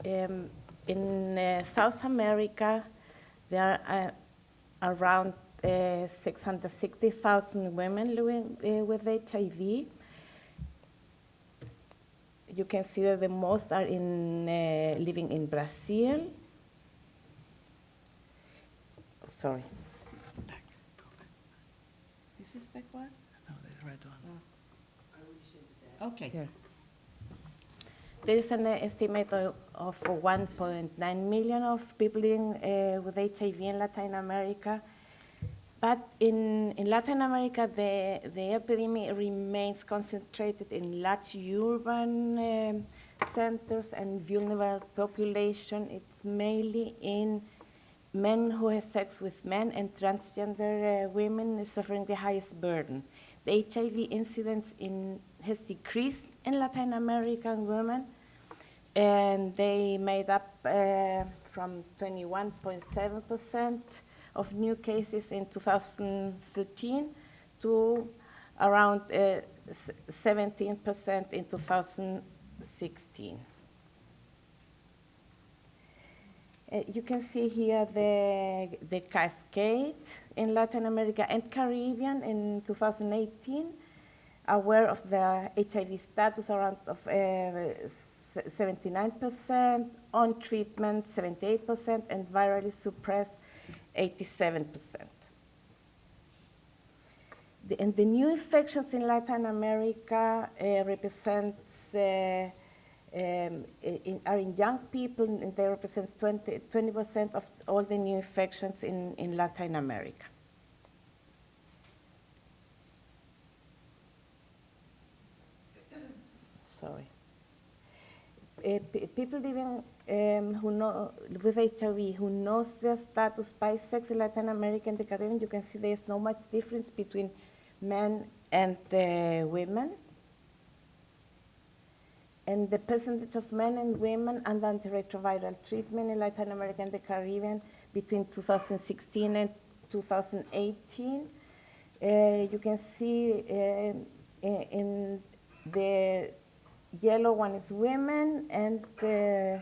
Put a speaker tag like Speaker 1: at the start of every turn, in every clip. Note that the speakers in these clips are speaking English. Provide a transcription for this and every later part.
Speaker 1: In South America, there are around 660,000 women living with HIV. You can see that the most are living in Brazil. Sorry.
Speaker 2: Back.
Speaker 1: This is backward?
Speaker 2: No, the right one.
Speaker 1: Okay. Here. There is an estimate of 1.9 million of people living with HIV in Latin America. But in Latin America, the epidemic remains concentrated in large urban centers and vulnerable population. It's mainly in men who have sex with men, and transgender women is suffering the highest burden. The HIV incidence has decreased in Latin American women, and they made up from 21.7% of new cases in 2013 to around 17% in 2016. You can see here the cascade in Latin America and Caribbean in 2018, aware of the HIV status around of 79%, on treatment 78%, and virally suppressed 87%. And the new infections in Latin America represents are in young people, and they represent 20% of all the new infections in Latin America. Sorry. People living with HIV who knows their status by sex in Latin America and the Caribbean, you can see there's no much difference between men and women. And the percentage of men and women under antiretroviral treatment in Latin America and the Caribbean between 2016 and 2018, you can see in the yellow one is women, and the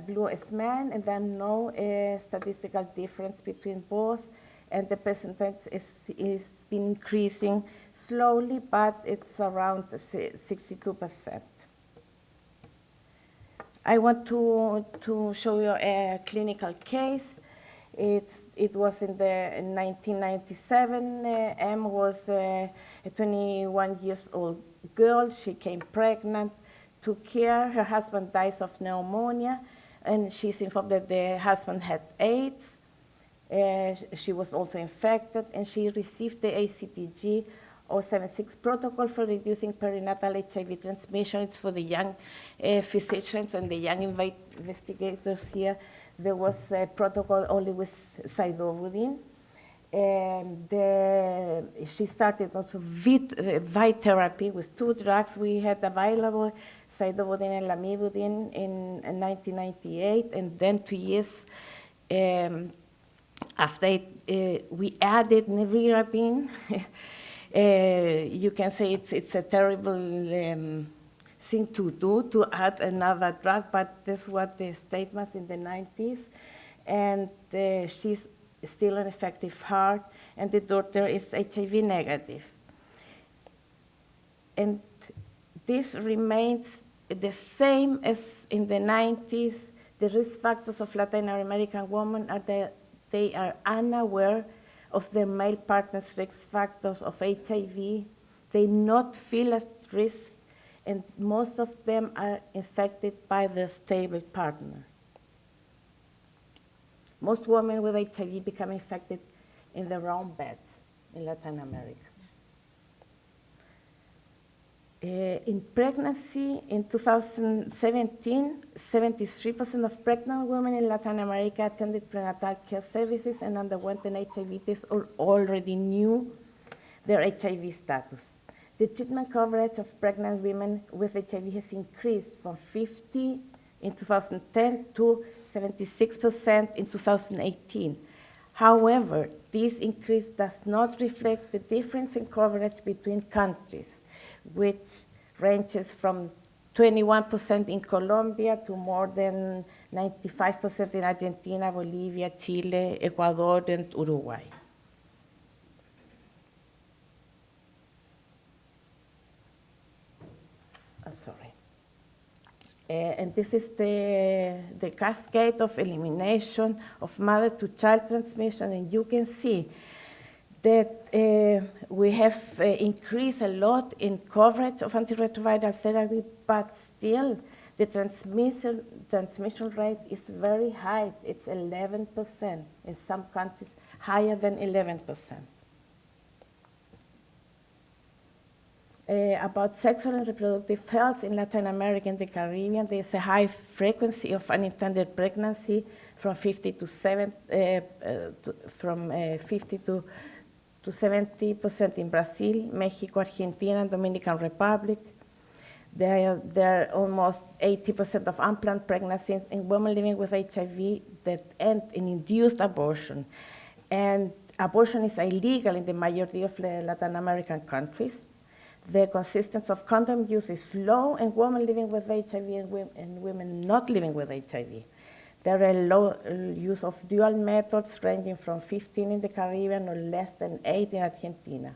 Speaker 1: blue is men, and then no statistical difference between both, and the percentage is been increasing slowly, but it's around 62%. I want to show you a clinical case. It was in 1997. M was a 21-year-old girl. She came pregnant, took care. Her husband dies of pneumonia, and she's informed that the husband had AIDS. She was also infected, and she received the ACTG 076 protocol for reducing perinatal HIV transmission. It's for the young physicians and the young investigators here. There was a protocol only with Zidovudine. She started also VITE therapy with 2 drugs we had available, Zidovudine and Lamivudine, in 1998, and then 2 years after we added nevirapine. You can say it's a terrible thing to do, to add another drug, but that's what the state was in the 90s. And she's still an effective heart, and the daughter is HIV negative. And this remains the same as in the 90s. The risk factors of Latin American women are that they are unaware of their male partner's risk factors of HIV. They not feel at risk, and most of them are infected by their stable partner. Most women with HIV become infected in their own beds in Latin America. In pregnancy, in 2017, 73% of pregnant women in Latin America attended prenatal care services and underwent an HIV test or already knew their HIV status. The treatment coverage of pregnant women with HIV has increased from 50 in 2010 to 76% in 2018. However, this increase does not reflect the difference in coverage between countries, which ranges from 21% in Colombia to more than 95% in Argentina, Bolivia, Chile, Ecuador, and Uruguay. Oh, sorry. And this is the cascade of elimination of mother-to-child transmission, and you can see that we have increased a lot in coverage of antiretroviral therapy, but still the transmission rate is very high. It's 11%, in some countries higher than 11%. About sexual and reproductive health in Latin America and the Caribbean, there's a high frequency of unintended pregnancy from 50 to 70% in Brazil, Mexico, Argentina, and Dominican Republic. There are almost 80% of unplanned pregnancies in women living with HIV that end in induced abortion. And abortion is illegal in the majority of Latin American countries. The consistency of condom use is low in women living with HIV and women not living with HIV. There are low use of dual methods ranging from 15 in the Caribbean or less than 8 in Argentina.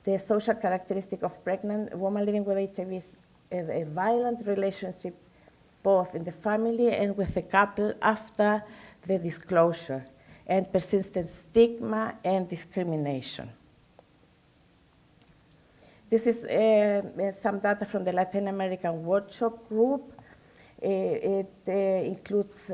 Speaker 1: The social characteristic of pregnant women living with HIV is a violent relationship both in the family and with the couple after the disclosure, and persistent stigma and discrimination. This is some data from the Latin American Workshop Group. It includes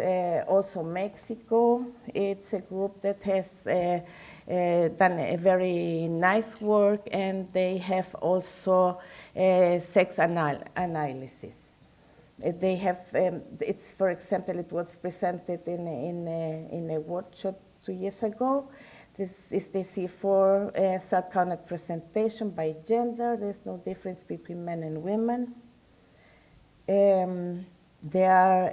Speaker 1: also Mexico. It's a group that has done a very nice work, and they have also sex analysis. They have, it's, for example, it was presented in a workshop 2 years ago. This is the C4 cell count presentation by gender. There's no difference between men and women. There are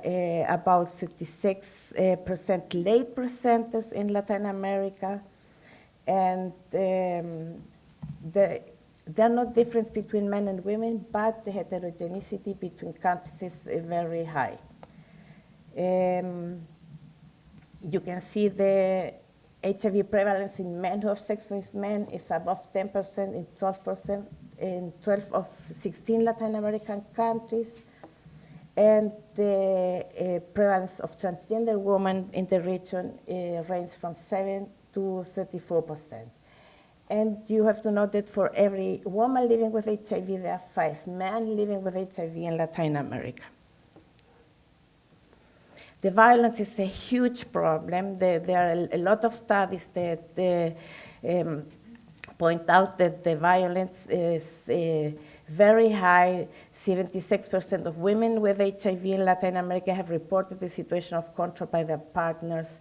Speaker 1: about 36% late presenters in Latin America, and there are no difference between men and women, but the heterogeneity between countries is very high. You can see the HIV prevalence in men who have sex with men is above 10% in 12% in 12 of 16 Latin American countries. And the prevalence of transgender women in the region ranges from 7 to 34%. And you have to note that for every woman living with HIV, there are 5 men living with HIV in Latin America. The violence is a huge problem. There are a lot of studies that point out that the violence is very high. 76% of women with HIV in Latin America have reported the situation of control by their partners.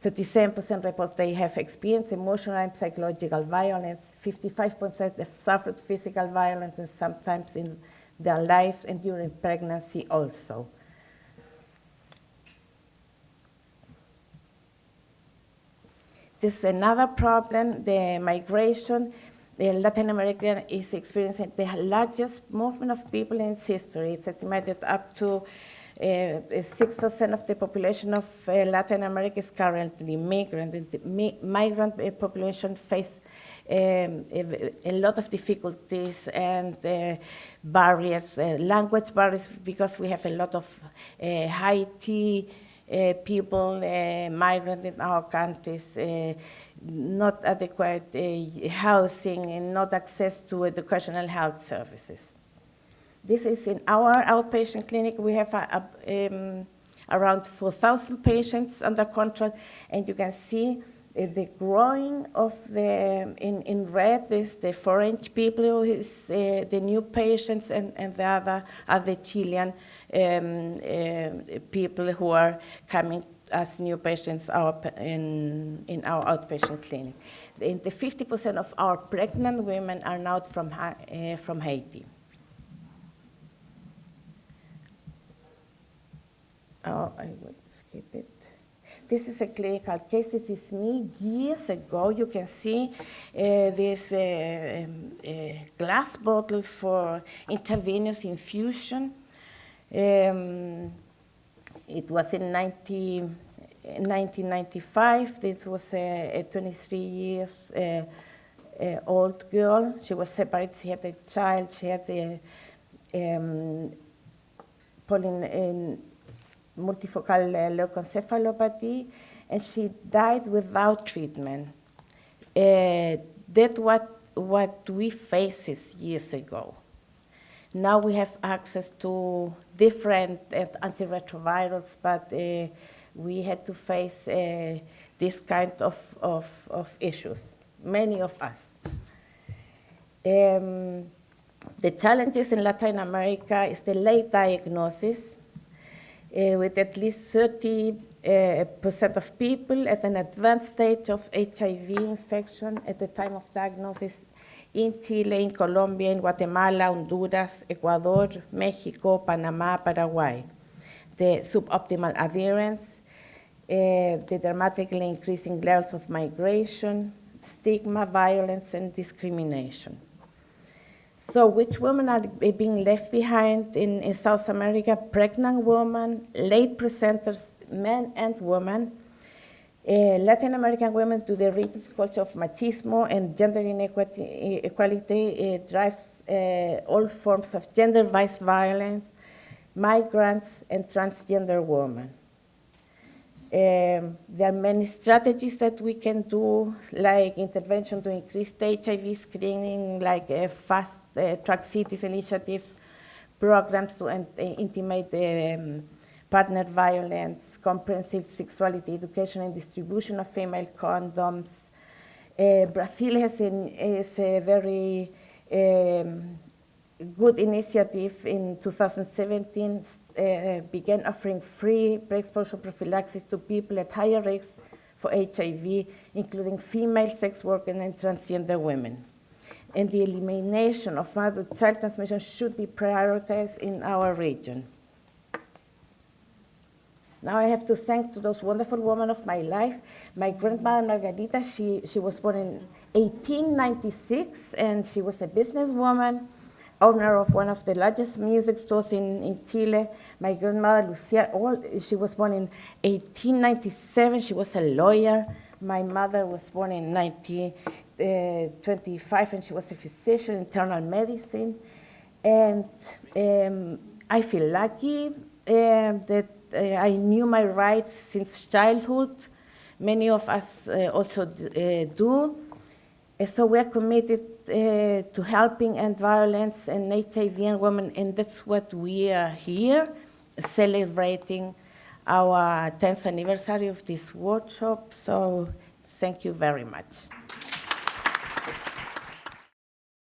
Speaker 1: 37% report they have experienced emotional and psychological violence. 55% have suffered physical violence, and sometimes in their lives and during pregnancy also. This is another problem, the migration. Latin America is experiencing the largest movement of people in its history. It's estimated up to 6% of the population of Latin America is currently migrant. And the migrant population face a lot of difficulties and barriers, language barriers, because we have a lot of Haiti people, migrant in our countries, not adequate housing and not access to educational health services. This is in our outpatient clinic. We have around 4,000 patients under control, and you can see the growing of the, in red is the foreign people, who is the new patients, and the other are the Chilean people who are coming as new patients in our outpatient clinic. The 50% of our pregnant women are now from Haiti. Oh, I will skip it. This is a clinical case. This is me years ago. You can see this glass bottle for intravenous infusion It was in 1995. This was a 23 years old girl. She was separated. She had a child. She had a multifocal leukoencephalopathy, and she died without treatment. That's what we faced years ago. Now we have access to different antiretrovirals, but we had to face this kind of issues, many of us. The challenges in Latin America is the late diagnosis, with at least 30% of people at an advanced stage of HIV infection at the time of diagnosis in Chile, in Colombia, in Guatemala, Honduras, Ecuador, Mexico, Panama, Paraguay. The suboptimal adherence, the dramatically increasing levels of migration, stigma, violence, and discrimination. So which women are being left behind in South America? Pregnant women, late presenters, men and women. Latin American women, to the rich culture of machismo and gender inequality, drives all forms of gender-based violence, migrants, and transgender women. There are many strategies that we can do, like intervention to increase the HIV screening, like fast track cities initiatives, programs to intimate partner violence, comprehensive sexuality education and distribution of female condoms. Brazil has a very good initiative in 2017, began offering free pre-exposure prophylaxis to people at higher risk for HIV, including female sex workers and transgender women. And the elimination of mother-to-child transmission should be prioritized in our region. Now I have to thank to those wonderful women of my life. My grandmother, Margarita, she was born in 1896, and she was a businesswoman, owner of one of the largest music stores in Chile. My grandmother, Lucia, she was born in 1897. She was a lawyer. My mother was born in 1925, and she was a physician, internal medicine. And I feel lucky that I knew my rights since childhood. Many of us also do. So we are committed to helping end violence and HIV in women, and that's what we are here, celebrating our 10th anniversary of this workshop. So thank you very much.